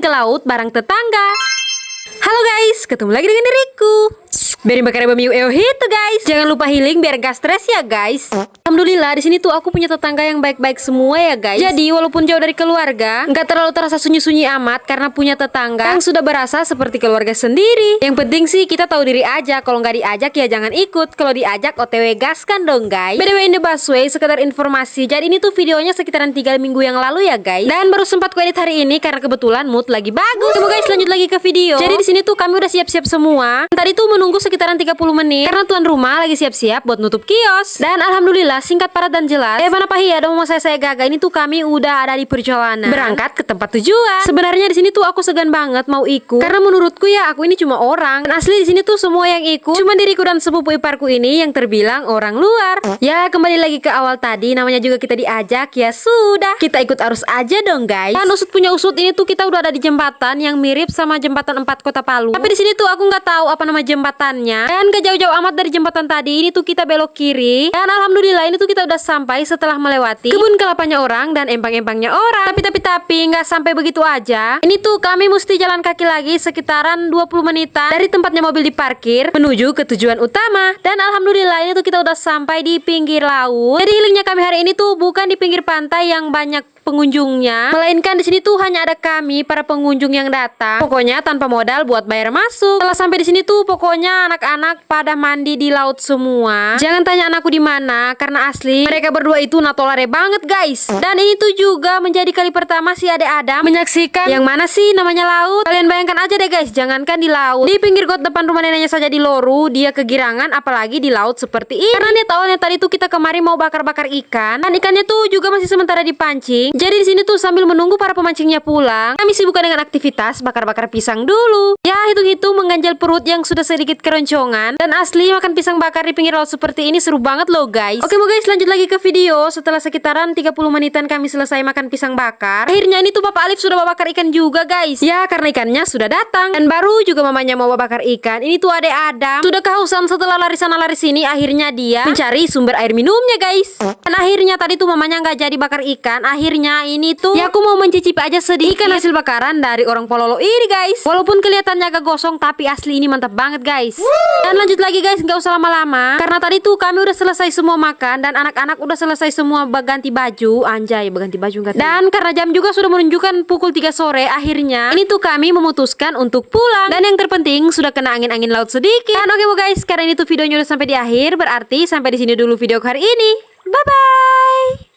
ke laut bareng tetangga. Halo guys, ketemu lagi dengan diriku. Biarin bakar bumi itu guys. Jangan lupa healing biar gak stres ya guys. Alhamdulillah di sini tuh aku punya tetangga yang baik-baik semua ya guys. Jadi walaupun jauh dari keluarga, nggak terlalu terasa sunyi-sunyi amat karena punya tetangga yang sudah berasa seperti keluarga sendiri. Yang penting sih kita tahu diri aja. Kalau nggak diajak ya jangan ikut. Kalau diajak OTW gaskan dong guys. By the way in the busway, sekedar informasi. Jadi ini tuh videonya sekitaran 3 minggu yang lalu ya guys. Dan baru sempat ku edit hari ini karena kebetulan mood lagi bagus. Oke guys, lanjut lagi ke video. Jadi di sini tuh kami udah siap-siap semua. Tadi tuh menunggu sekitaran 30 menit karena tuan rumah lagi siap-siap buat nutup kios. Dan alhamdulillah singkat, padat dan jelas. Mana Pahi ada mau saya gagal ini tuh kami udah ada di perjalanan berangkat ke tempat tujuan. Sebenarnya di sini tuh aku segan banget mau ikut karena menurutku ya aku ini cuma orang. Dan asli di sini tuh semua yang ikut cuma diriku dan sepupu iparku ini yang terbilang orang luar. Ya kembali lagi ke awal tadi, namanya juga kita diajak ya sudah. Kita ikut arus aja dong guys. Dan usut punya usut ini tuh kita udah ada di jembatan yang mirip sama jembatan 4 Kota Palu. Tapi di sini tuh aku nggak tahu apa nama jembatannya. Dan gak jauh-jauh amat dari jembatan tadi ini tuh kita belok kiri. Dan alhamdulillah ini tuh kita udah sampai setelah melewati kebun kelapanya orang dan empang-empangnya orang. Tapi nggak sampai begitu aja. Ini tuh kami mesti jalan kaki lagi sekitaran 20 menitan dari tempatnya mobil diparkir menuju ke tujuan utama. Dan alhamdulillah ini tuh kita udah sampai di pinggir laut. Jadi healingnya kami hari ini tuh bukan di pinggir pantai yang banyak pengunjungnya, melainkan di sini tuh hanya ada kami para pengunjung yang datang. Pokoknya tanpa modal buat bayar masuk. Setelah sampai di sini tuh pokoknya anak-anak pada mandi di laut semua. Jangan tanya anakku di mana karena asli mereka berdua itu natolare banget guys. Dan ini tuh juga menjadi kali pertama si Ade Adam menyaksikan yang mana sih namanya laut. Kalian bayangkan aja deh guys, jangankan di laut, di pinggir got depan rumah neneknya saja di Loru dia kegirangan, apalagi di laut seperti ini. Karena niat awalnya tadi tuh kita kemari mau bakar-bakar ikan, dan ikannya tuh juga masih sementara dipancing. Jadi di sini tuh sambil menunggu para pemancingnya pulang, kami sibuk dengan aktivitas bakar-bakar pisang dulu. Ya hitung-hitung mengganjal perut yang sudah sedikit keroncongan. Dan asli makan pisang bakar di pinggir laut seperti ini seru banget loh guys. Oke guys, lanjut lagi ke video. Setelah sekitaran 30 menitan kami selesai makan pisang bakar, akhirnya ini tuh Papa Alif sudah bakar ikan juga guys. Ya karena ikannya sudah datang. Dan baru juga mamanya mau bakar ikan. Ini tuh Ade Adam sudah kehausan setelah lari sana lari sini. Akhirnya dia mencari sumber air minumnya guys. Dan akhirnya tadi tuh mamanya nggak jadi bakar ikan. Akhirnya ini tuh ya aku mau mencicipi aja sedikit ikan hasil bakaran dari orang Pololo ini guys. Walaupun kelihatannya agak gosong tapi asli ini mantap banget guys. Dan lanjut lagi guys, nggak usah lama-lama karena tadi tuh kami udah selesai semua makan dan anak-anak udah selesai semua ganti baju. Anjay, ganti baju enggak. Dan karena jam juga sudah menunjukkan pukul 3 sore, akhirnya ini tuh kami memutuskan untuk pulang. Dan yang terpenting sudah kena angin-angin laut sedikit. Dan oke guys, karena ini tuh videonya udah sampai di akhir, berarti sampai di sini dulu video hari ini. Bye bye.